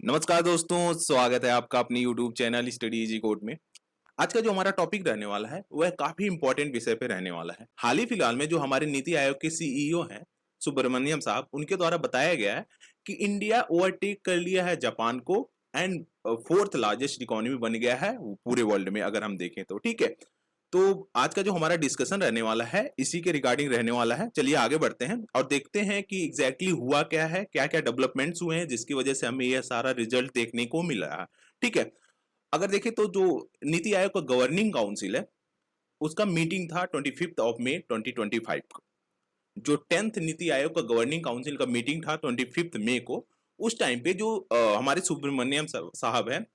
नमस्कार दोस्तों, स्वागत है आपका अपनी YouTube channel study easy code में। आज का जो हमारा टॉपिक रहने वाला है वह काफी इंपॉर्टेंट विषय पे रहने वाला है। हाल ही फिलहाल में जो हमारे नीति आयोग के सीईओ हैं सुब्रमण्यम साहब, उनके द्वारा बताया गया है कि इंडिया ओवरटेक कर लिया है जापान को एंड फोर्थ लार्जेस्ट इकोनॉमी बन गया है पूरे वर्ल्ड में, अगर हम देखें तो। ठीक है, तो आज का जो हमारा डिस्कशन रहने वाला है इसी के रिगार्डिंग रहने वाला है। चलिए आगे बढ़ते हैं और देखते हैं कि एग्जैक्टली हुआ क्या है, क्या क्या डेवलपमेंट्स हुए हैं जिसकी वजह से हमें यह सारा रिजल्ट देखने को मिला है। ठीक है, अगर देखें तो जो नीति आयोग का गवर्निंग काउंसिल है उसका मीटिंग था 25 मई 2025 को। जो 10th नीति आयोग का गवर्निंग काउंसिल का मीटिंग था 25 मई को। उस टाइम पे जो हमारे सुब्रमण्यम साहब है,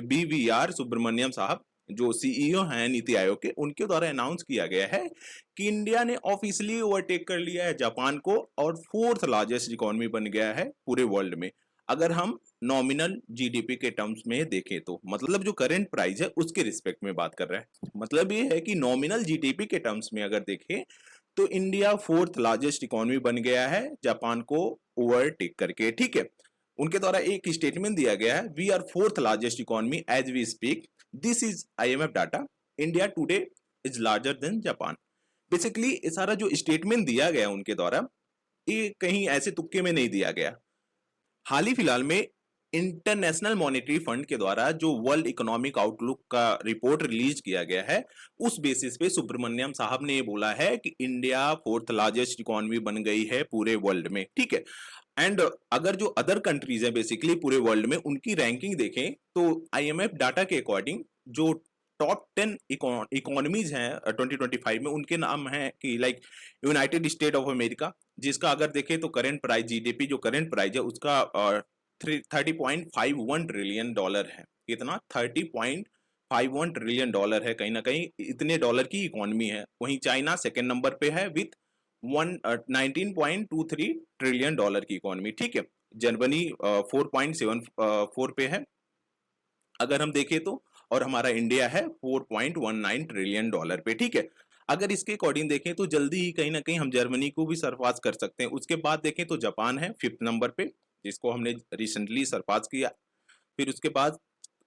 BVR सुब्रमण्यम साहब, जो सीईओ हैं नीति आयोग के, उनके द्वारा अनाउंस किया गया है कि इंडिया ने ऑफिशियली ओवरटेक कर लिया है जापान को और फोर्थ लार्जेस्ट इकोनॉमी बन गया है पूरे वर्ल्ड में। अगर हम नॉमिनल जीडीपी के टर्म्स में देखें तो, मतलब जो करंट प्राइस है उसके रिस्पेक्ट में बात कर रहे हैं। मतलब ये है कि नॉमिनल जीडीपी के टर्म्स में अगर देखें तो इंडिया फोर्थ लार्जेस्ट इकोनॉमी बन गया है जापान को ओवरटेक करके। ठीक है, उनके द्वारा एक स्टेटमेंट दिया गया है, we are fourth largest economy as we speak, this is IMF data, India today is larger than Japan. Basically ये सारा जो स्टेटमेंट दिया गया उनके द्वारा, ये कहीं ऐसे तुक्के में नहीं दिया गया। हाल ही फिलहाल में इंटरनेशनल मॉनेटरी फंड के द्वारा जो वर्ल्ड इकोनॉमिक आउटलुक का रिपोर्ट रिलीज किया गया है, उस बेसिस पे सुब्रमण्यम साहब ने ये बोला है कि इंडिया फोर्थ लार्जेस्ट इकोनॉमी बन गई है पूरे वर्ल्ड में। ठीक है, एंड अगर जो अदर कंट्रीज हैं बेसिकली पूरे वर्ल्ड में, उनकी रैंकिंग देखें तो IMF डाटा के अकॉर्डिंग जो टॉप 10 इकोनॉमीज हैं 2025 में, उनके नाम हैं कि like United state of America, जिसका अगर देखें तो करंट प्राइस, जीडीपी जो करंट प्राइस है उसका 30.51 ट्रिलियन डॉलर है। कितना? 30.51 ट्रिलियन डॉलर है। कहीं ना कहीं इतने डॉलर की इकोनॉमी है। वहीं चाइना सेकेंड नंबर पे है विथ 19.23 ट्रिलियन डॉलर की इकोनॉमी। ठीक है, जर्मनी 4.74 पे है अगर हम देखें तो, और हमारा इंडिया है 4.19 ट्रिलियन डॉलर पे। ठीक है, अगर इसके अकॉर्डिंग देखें तो जल्दी ही कहीं ना कहीं हम जर्मनी को भी सरपास कर सकते हैं। उसके बाद देखें तो जापान है 5th नंबर पे, जिसको हमने रिसेंटली सरपास किया। फिर उसके बाद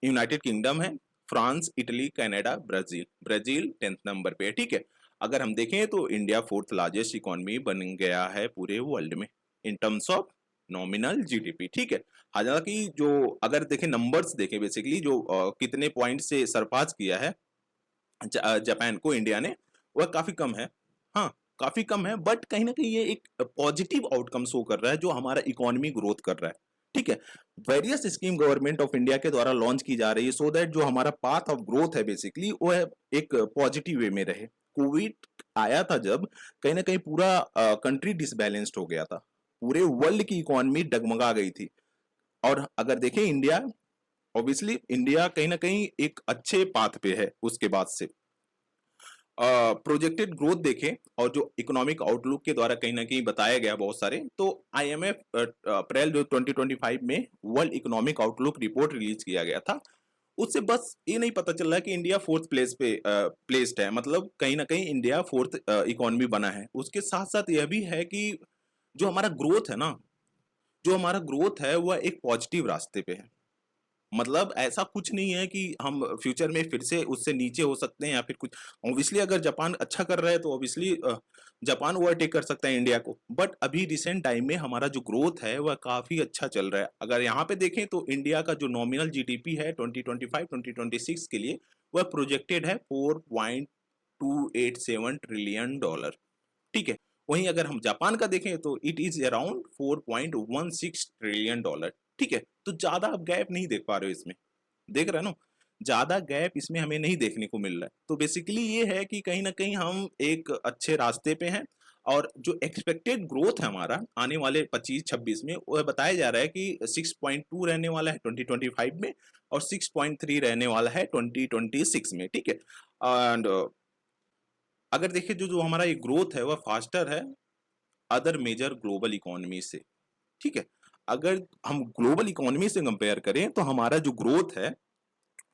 यूनाइटेड किंगडम है, France, Italy, Canada, Brazil. Brazil 10th number पे है। ठीक है, अगर हम देखें तो इंडिया फोर्थ लार्जेस्ट इकोनॉमी बन गया है पूरे वर्ल्ड में in terms of nominal GDP. ठीक है, हालांकि जो अगर देखें नंबर्स देखें बेसिकली जो कितने पॉइंट से सरपास किया है जापान को इंडिया ने, वह काफी कम है। हाँ, काफी कम है, बट कहीं ना कहीं ये एक पॉजिटिव आउटकम शो कर रहा है जो हमारा इकोनॉमी ग्रोथ कर रहा है। ठीक है, various scheme government of India के द्वारा लॉन्च की जा रही है सो दैट जो हमारा पाथ ऑफ ग्रोथ है बेसिकली वो है एक पॉजिटिव वे में रहे। कोविड आया था जब, कहीं ना कहीं पूरा कंट्री डिसबैलेंस्ड हो गया था, पूरे वर्ल्ड की इकोनॉमी डगमगा गई थी। और अगर देखें इंडिया, ऑब्वियसली इंडिया कहीं ना कहीं एक अच्छे पाथ पे है उसके बाद से। प्रोजेक्टेड ग्रोथ देखें और जो इकोनॉमिक आउटलुक के द्वारा कहीं ना कहीं बताया गया बहुत सारे, तो IMF अप्रैल जो 2025 में world economic outlook report release किया गया था, उससे बस ये नहीं पता चल रहा कि इंडिया फोर्थ प्लेस पे प्लेस्ड है, मतलब कहीं ना कहीं इंडिया फोर्थ इकोनॉमी बना है। उसके साथ साथ यह भी है कि जो हमारा ग्रोथ है ना, जो हमारा ग्रोथ है वह एक पॉजिटिव रास्ते पे है। मतलब ऐसा कुछ नहीं है कि हम फ्यूचर में फिर से उससे नीचे हो सकते हैं या फिर कुछ। ऑब्वियसली अगर जापान अच्छा कर रहा है तो ऑब्वियसली जापान ओवरटेक कर सकता है इंडिया को, बट अभी रिसेंट टाइम में हमारा जो ग्रोथ है वह काफी अच्छा चल रहा है। अगर यहाँ पे देखें तो इंडिया का जो नॉमिनल जीडीपी है 2025-2026 के लिए, वह प्रोजेक्टेड है 4.287 ट्रिलियन डॉलर। ठीक है, वहीं अगर हम जापान का देखें तो it is around 4.16 trillion dollar. ठीक है, तो ज्यादा आप गैप नहीं देख पा रहे हो इसमें, देख रहे हो ना, ज्यादा गैप इसमें हमें नहीं देखने को मिल रहा है। तो बेसिकली ये है कि कहीं ना कहीं हम एक अच्छे रास्ते पे हैं। और जो एक्सपेक्टेड ग्रोथ है हमारा आने वाले 25-26 में, वह बताया जा रहा है कि 6.2 रहने वाला है 2025 में और 6.3 रहने वाला है 2026 में। ठीक है, एंड अगर देखिए जो जो हमारा ये ग्रोथ है वह फास्टर है अदर मेजर ग्लोबल इकोनॉमी से। ठीक है, अगर हम ग्लोबल इकोनॉमी से कंपेयर करें तो हमारा जो ग्रोथ है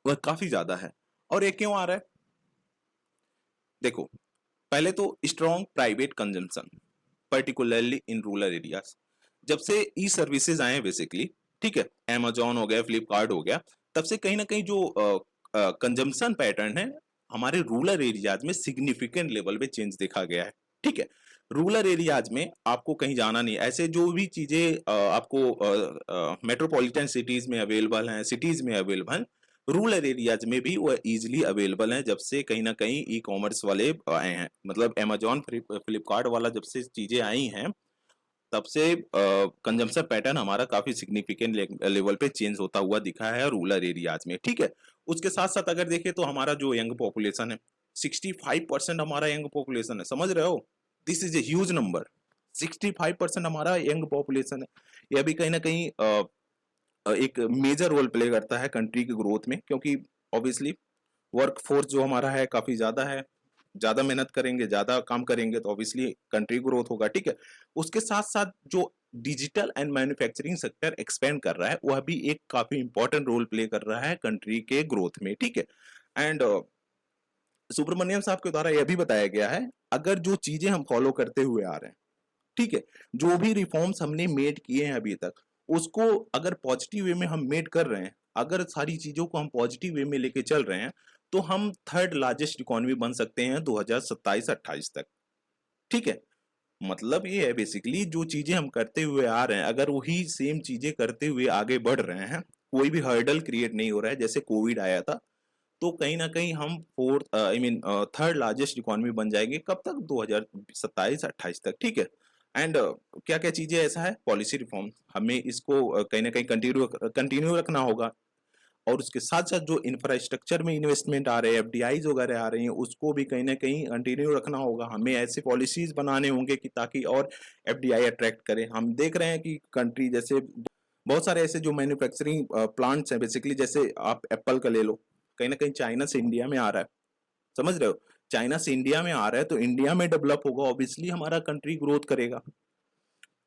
वह काफी ज्यादा है। और ये क्यों आ रहा है? देखो, पहले तो strong private consumption, particularly in rural areas. जब से ई सर्विसेज आए बेसिकली, ठीक है, अमेजोन हो गया, फ्लिपकार्ट हो गया, तब से कहीं ना कहीं जो कंजम्पशन पैटर्न है हमारे रूरल एरियाज में सिग्निफिकेंट लेवल पे चेंज देखा गया है। ठीक है, रूरल एरियाज में आपको कहीं जाना नहीं, ऐसे जो भी चीजें आपको मेट्रोपॉलिटन सिटीज में अवेलेबल हैं, सिटीज में अवेलेबल हैं, रूरल एरियाज में भी वो इजीली अवेलेबल हैं जब से कहीं ना कहीं ई कॉमर्स वाले आए हैं, मतलब अमेजोन फ्लिपकार्ट वाला जब से चीजें आई हैं तब से कंजम्पशन पैटर्न हमारा काफी सिग्निफिकेंट लेवल पे चेंज होता हुआ दिखा है रूरल एरियाज में। ठीक है, उसके साथ साथ अगर देखें तो हमारा जो यंग पॉपुलेशन है 65% हमारा यंग पॉपुलेशन है, समझ रहे हो, this is a huge number. 65% हमारा यंग पॉपुलेशन है, यह भी कहीं ना कहीं एक मेजर रोल प्ले करता है कंट्री की ग्रोथ में, क्योंकि ऑब्वियसली वर्क फोर्स जो हमारा है काफी ज्यादा है, ज्यादा मेहनत करेंगे, ज्यादा काम करेंगे तो ऑब्वियसली कंट्री ग्रोथ होगा। ठीक है, उसके साथ साथ जो digital and manufacturing sector expand कर रहा है वह भी एक काफी इंपॉर्टेंट रोल प्ले कर रहा है कंट्री के ग्रोथ में। ठीक है, एंड सुब्रमण्यम साहब के द्वारा यह भी बताया गया है, अगर जो चीजें हम फॉलो करते हुए आ रहे हैं, ठीक है, जो भी रिफॉर्म्स हमने मेड किए हैं अभी तक, उसको अगर पॉजिटिव वे में हम मेड कर रहे हैं, अगर सारी चीजों को हम पॉजिटिव वे में लेके चल रहे हैं, तो हम थर्ड लार्जेस्ट इकोनॉमी बन सकते हैं 2027-28 तक। ठीक है, मतलब ये है बेसिकली जो चीजें हम करते हुए आ रहे हैं, अगर वही सेम चीजें करते हुए आगे बढ़ रहे हैं, कोई भी हर्डल क्रिएट नहीं हो रहा है, जैसे कोविड आया था, तो कहीं ना कहीं हम फोर्थ थर्ड लार्जेस्ट इकोनॉमी बन जाएंगे, कब तक, 2027-28 तक। ठीक है, एंड क्या क्या चीजें ऐसा है, पॉलिसी रिफॉर्म हमें इसको कहीं ना कहीं कंटिन्यू रखना होगा, और उसके साथ साथ जो इंफ्रास्ट्रक्चर में इन्वेस्टमेंट आ रहे हैं, एफडीआईज वगैरह आ रही हैं, उसको भी कहीं ना कहीं कंटिन्यू रखना होगा। हमें ऐसे पॉलिसीज बनाने होंगे कि ताकि और एफडीआई अट्रैक्ट करें। हम देख रहे हैं कि कंट्री जैसे बहुत सारे ऐसे जो मैन्युफैक्चरिंग प्लांट्स हैं, बेसिकली जैसे आप एप्पल का ले लो, कहीं ना कहीं चाइना से इंडिया में आ रहा है, समझ रहे हो, चाइना से इंडिया में आ रहा है, तो इंडिया में डेवलप होगा, ऑब्वियसली हमारा कंट्री ग्रोथ करेगा।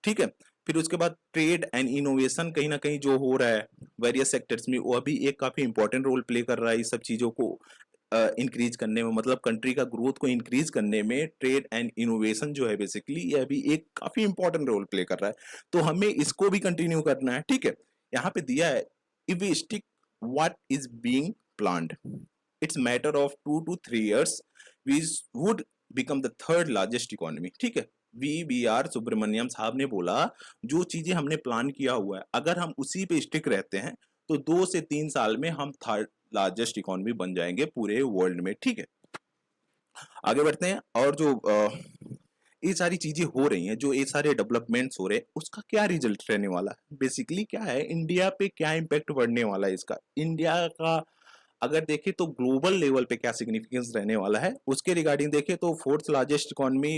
ठीक है, फिर उसके बाद ट्रेड एंड इनोवेशन कहीं ना कहीं जो हो रहा है वेरियस सेक्टर्स में, वो अभी एक काफी इंपॉर्टेंट रोल प्ले कर रहा है इस सब चीजों को इंक्रीज करने में, मतलब कंट्री का ग्रोथ को इंक्रीज करने में ट्रेड एंड इनोवेशन जो है बेसिकली ये अभी एक काफी इंपॉर्टेंट रोल प्ले कर रहा है, तो हमें इसको भी कंटिन्यू करना है। ठीक है, यहाँ पे दिया है, if we stick what is being planned, it's matter of 2 to 3 years we would become the third largest economy. ठीक है, वी आर सुब्रमण्यम साहब ने बोला, जो चीजें हमने प्लान किया हुआ है अगर हम उसी पे स्टिक रहते हैं तो 2 से 3 साल में हम थर्ड लार्जेस्ट इकोनॉमी बन जाएंगे पूरे वर्ल्ड में। ठीक है, आगे बढ़ते हैं, और जो ये सारी चीजें हो रही हैं, जो ये सारे डेवलपमेंट्स हो रहे हैं, उसका क्या रिजल्ट रहने वाला है, बेसिकली क्या है, इंडिया पे क्या इम्पैक्ट पड़ने वाला है इसका, इंडिया का अगर देखें तो ग्लोबल लेवल पे क्या सिग्निफिकेंस रहने वाला है, उसके रिगार्डिंग देखें तो फोर्थ लार्जेस्ट इकोनॉमी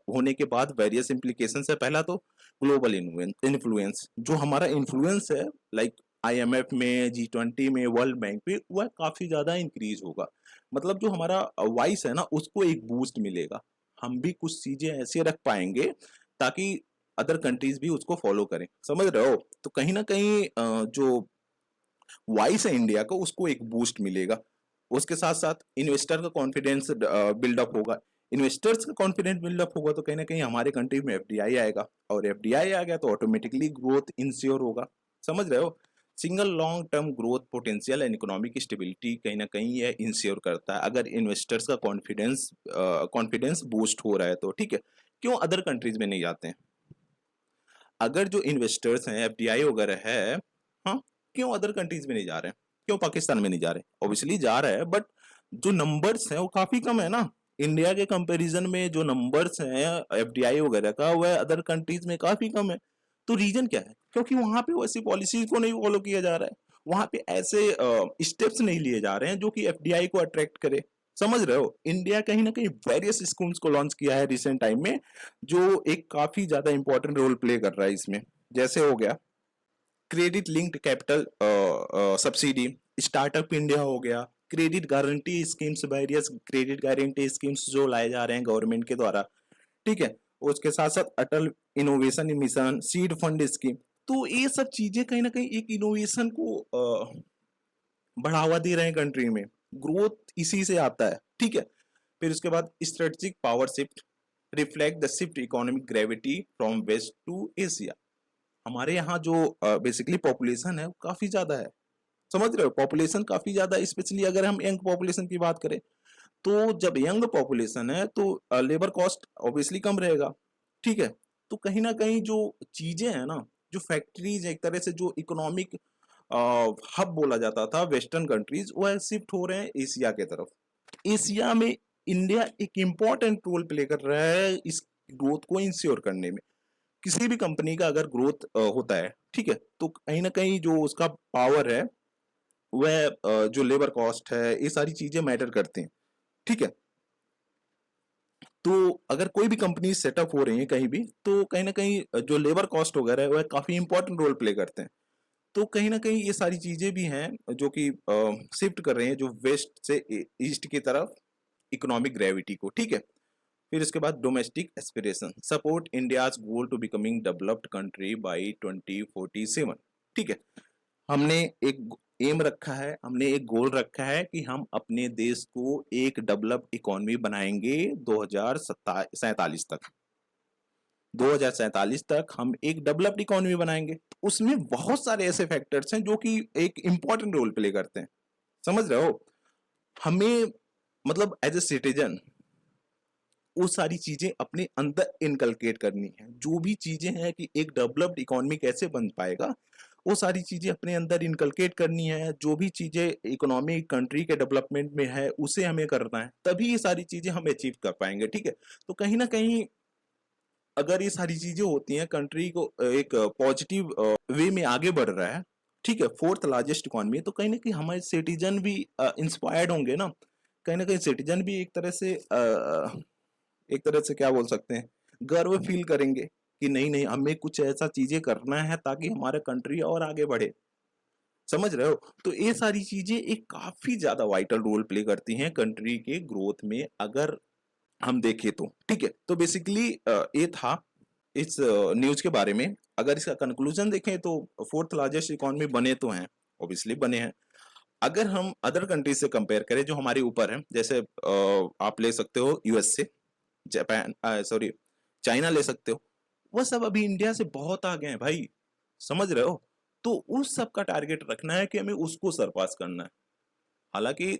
होने के बाद वेरियस इम्प्लीकेशंस है। पहला तो ग्लोबल इन्फ्लुएंस, जो हमारा इन्फ्लुएंस है लाइक आईएमएफ में, G20 में, वर्ल्ड बैंक पे, वह काफी ज्यादा इंक्रीज होगा, मतलब जो हमारा वॉइस है ना उसको एक बूस्ट मिलेगा, हम भी कुछ चीजें ऐसे रख पाएंगे ताकि अदर कंट्रीज भी उसको फॉलो करें, समझ रहे हो, तो कहीं ना कहीं जो वॉइस है इंडिया का उसको एक बूस्ट मिलेगा। उसके साथ साथ इन्वेस्टर का कॉन्फिडेंस बिल्डअप होगा, इन्वेस्टर्स का कॉन्फिडेंस बिल्डअप होगा तो कहीं ना कहीं हमारे कंट्री में एफडीआई आएगा, और एफडीआई आ गया तो ऑटोमेटिकली ग्रोथ इंश्योर होगा, समझ रहे हो, single long term growth potential and economic stability कहीं ना कहीं ये इंश्योर करता है अगर इन्वेस्टर्स का कॉन्फिडेंस बूस्ट हो रहा है तो। ठीक है, क्यों अदर कंट्रीज में नहीं जाते हैं, अगर जो इन्वेस्टर्स हैं, एफडीआई वगैरह है, हाँ, क्यों अदर कंट्रीज में नहीं जा रहे हैं, क्यों पाकिस्तान में नहीं जा रहे, ऑब्वियसली जा रहा है बट जो नंबर्स हैं वो काफी कम है ना, इंडिया के कंपैरिजन में जो नंबर्स हैं एफडीआई वगैरह का वह अदर कंट्रीज में काफी कम है। तो रीजन क्या है, क्योंकि वहां पे वैसी पॉलिसीज को नहीं फॉलो किया जा रहा है, वहां पे ऐसे स्टेप्स नहीं लिए जा रहे हैं जो कि एफडीआई को अट्रैक्ट करे, समझ रहे हो, इंडिया कहीं ना कहीं वेरियस स्कीम्स को लॉन्च किया है रिसेंट टाइम में, जो एक काफी ज्यादा इंपॉर्टेंट रोल प्ले कर रहा है इसमें, जैसे हो गया credit linked capital subsidy, startup India हो गया, credit guarantee schemes, various credit guarantee schemes जो लाए जा रहे हैं गवर्नमेंट के द्वारा। ठीक है, उसके साथ साथ Atal innovation mission, seed fund scheme, तो ये सब चीजें कहीं ना कहीं एक इनोवेशन को बढ़ावा दे रहे हैं कंट्री में, ग्रोथ इसी से आता है। ठीक है, फिर उसके बाद strategic power shift, reflect the shift economic gravity from west to Asia, हमारे यहाँ जो बेसिकली पॉपुलेशन है वो काफी ज्यादा है, समझ रहे हो, पॉपुलेशन काफी ज्यादा है, स्पेशली अगर हम यंग पॉपुलेशन की बात करें, तो जब यंग पॉपुलेशन है तो लेबर कॉस्ट ऑब्वियसली कम रहेगा, ठीक है। तो कहीं ना कहीं जो चीजें हैं ना, जो फैक्ट्रीज एक तरह से जो इकोनॉमिक हब बोला जाता था वेस्टर्न कंट्रीज, वो शिफ्ट हो रहे हैं एशिया के तरफ। एशिया में इंडिया एक इम्पोर्टेंट रोल प्ले कर रहा है इस ग्रोथ को इंश्योर करने में। किसी भी कंपनी का अगर ग्रोथ होता है, ठीक है, तो कहीं ना कहीं जो उसका पावर है वह जो लेबर कॉस्ट है, ये सारी चीजें मैटर करती हैं, ठीक है। तो अगर कोई भी कंपनी सेटअप हो रही है कहीं भी, तो कहीं ना कहीं जो लेबर कॉस्ट वगैरह है वह काफी इंपॉर्टेंट रोल प्ले करते हैं। तो कहीं ना कहीं ये सारी चीजें भी हैं जो कि शिफ्ट कर रही हैं जो वेस्ट से ईस्ट की तरफ इकोनॉमिक ग्रेविटी को, ठीक है। फिर इसके बाद domestic aspiration support India's goal to becoming developed country by 2047, ठीक है। हमने एक एम रखा है, हमने एक गोल रखा है कि हम अपने देश को एक डेवलप्ड इकोनॉमी बनाएंगे 2047 तक। 2047 तक हम एक डेवलप्ड इकोनॉमी बनाएंगे। उसमें बहुत सारे ऐसे फैक्टर्स हैं जो कि एक इंपॉर्टेंट रोल प्ले करते हैं, समझ रहे हो। हमें मतलब एज ए सिटीजन वो सारी चीजें अपने अंदर इनकलकेट करनी है। जो भी चीजें हैं कि एक डेवलप्ड इकोनॉमी कैसे बन पाएगा, वो सारी चीजें अपने अंदर इनकलकेट करनी है। जो भी चीजें इकोनॉमी कंट्री के डेवलपमेंट में है उसे हमें करना है, तभी ये सारी चीजें हम अचीव कर पाएंगे, ठीक है। तो कहीं ना कहीं अगर ये सारी चीजें होती हैं, कंट्री को एक पॉजिटिव वे में आगे बढ़ रहा है, ठीक है, फोर्थ लार्जेस्ट इकोनॉमी, तो कहीं ना कहीं हमारे सिटीजन भी इंस्पायर्ड होंगे ना। कहीं ना कहीं सिटीजन भी एक तरह से क्या बोल सकते हैं, गर्व फील करेंगे कि नहीं नहीं हमें कुछ ऐसा चीजें करना है ताकि हमारा कंट्री और आगे बढ़े, समझ रहे हो। तो ये सारी चीजें एक काफी ज्यादा वाइटल रोल प्ले करती हैं कंट्री के ग्रोथ में, अगर हम देखें तो, ठीक है। तो बेसिकली ये था इस न्यूज के बारे में। अगर इसका कंक्लूजन देखें तो फोर्थ लार्जेस्ट इकोनॉमी बने तो हैं, ऑब्वियसली बने हैं। अगर हम अदर कंट्रीज से कंपेयर करें जो हमारे ऊपर है, जैसे आप ले सकते हो यूएस से, जापान, सॉरी चाइना ले सकते हो, वो सब अभी इंडिया से बहुत आगे हैं भाई, समझ रहे हो। तो उस सब का टारगेट रखना है कि हमें उसको सरपास करना है। हालांकि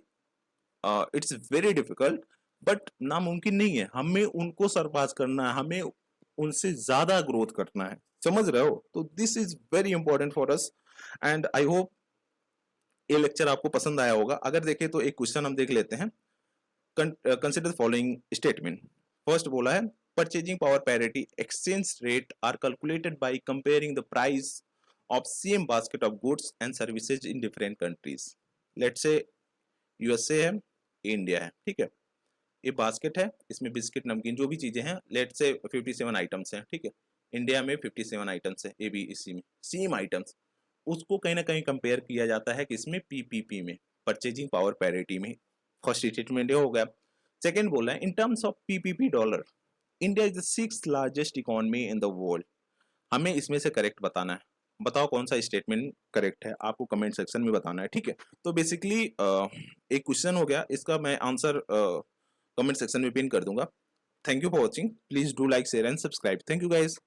इट्स वेरी डिफिकल्ट, बट नामुमकिन नहीं है, हमें उनको सरपास करना है, हमें उनसे ज्यादा ग्रोथ करना है, समझ रहे हो। तो this is very important for us, and I hope ये लेक्चर आपको पसंद आया होगा। अगर देखें तो एक क्वेश्चन हम देख लेते हैं। Consider following statement. फर्स्ट बोला है purchasing power parity exchange rate are calculated by comparing the price of same basket of goods and services in different countries. Let's say USA है, इंडिया है, ठीक है। ये बास्केट है, इसमें बिस्किट नमकीन जो भी चीजें हैं, लेट्स से 57 आइटम्स हैं, ठीक है। इंडिया में 57 आइटम्स है, ए बी इसी में सेम आइटम्स। उसको कहीं ना कहीं कंपेयर किया जाता है किसमें, पीपीपी में, परचेजिंग पावर पैरिटी में। फर्स्ट स्टेटमेंट ये हो गया। सेकंड बोला है in terms of PPP dollar India is the 6th largest economy in the world. हमें इसमें से करेक्ट बताना है। बताओ कौन सा स्टेटमेंट करेक्ट है, आपको कमेंट सेक्शन में बताना है, ठीक है। तो बेसिकली एक क्वेश्चन हो गया, इसका मैं आंसर कमेंट सेक्शन में पिन कर दूंगा। Thank you for watching, please do like share and subscribe. Thank you guys.